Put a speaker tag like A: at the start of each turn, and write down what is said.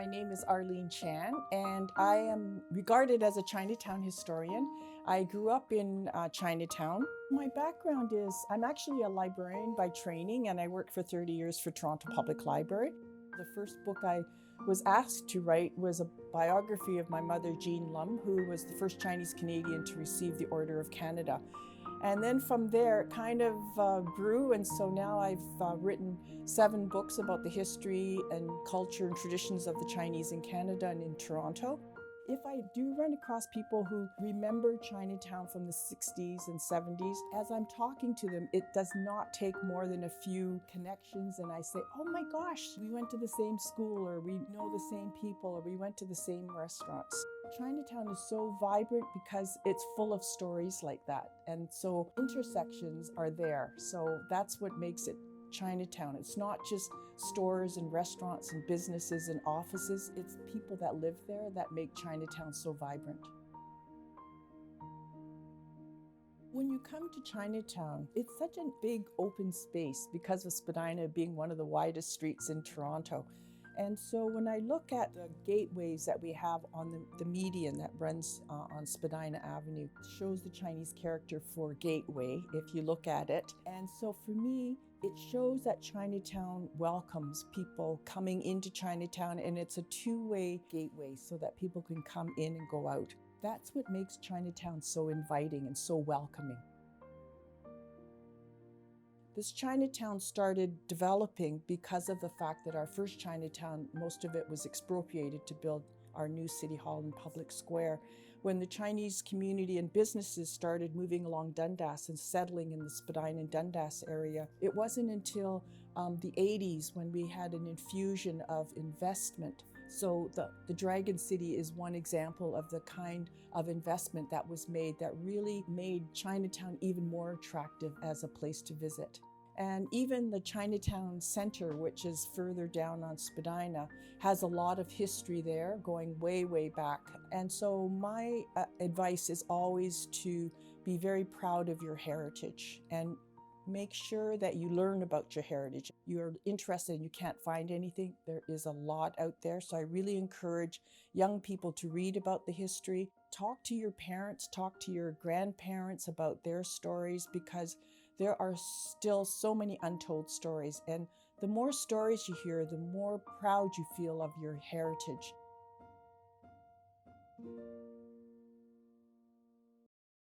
A: My name is Arlene Chan, and I am regarded as a Chinatown historian. I grew up in Chinatown. My background is I'm actually a librarian by training, and I worked for 30 years for Toronto Public Library. The first book I was asked to write was a biography of my mother, Jean Lum, who was the first Chinese Canadian to receive the Order of Canada. And then from there, it kind of grew, and so now I've written 7 books about the history and culture and traditions of the Chinese in Canada and in Toronto. If I do run across people who remember Chinatown from the 60s and 70s, as I'm talking to them, it does not take more than a few connections, and I say, oh my gosh, we went to the same school, or we know the same people, or we went to the same restaurants. Chinatown is so vibrant because it's full of stories like that, and so intersections are there. So that's what makes it Chinatown. It's not just stores and restaurants and businesses and offices. It's people that live there that make Chinatown so vibrant. When you come to Chinatown, it's such a big open space because of Spadina being one of the widest streets in Toronto. And so when I look at the gateways that we have on the median that runs on Spadina Avenue, it shows the Chinese character for gateway if you look at it. And so for me, it shows that Chinatown welcomes people coming into Chinatown, and it's a two-way gateway so that people can come in and go out. That's what makes Chinatown so inviting and so welcoming. This Chinatown started developing because of the fact that our first Chinatown, most of it was expropriated to build our new City Hall and Public Square. When the Chinese community and businesses started moving along Dundas and settling in the Spadina and Dundas area, it wasn't until the 80s when we had an infusion of investment. So the Dragon City is one example of the kind of investment that was made that really made Chinatown even more attractive as a place to visit. And even the Chinatown Center, which is further down on Spadina, has a lot of history there going way, way back. And so my advice is always to be very proud of your heritage and make sure that you learn about your heritage. You're interested and you can't find anything, there is a lot out there. So I really encourage young people to read about the history. Talk to your parents, talk to your grandparents about their stories, because there are still so many untold stories. And the more stories you hear, the more proud you feel of your heritage.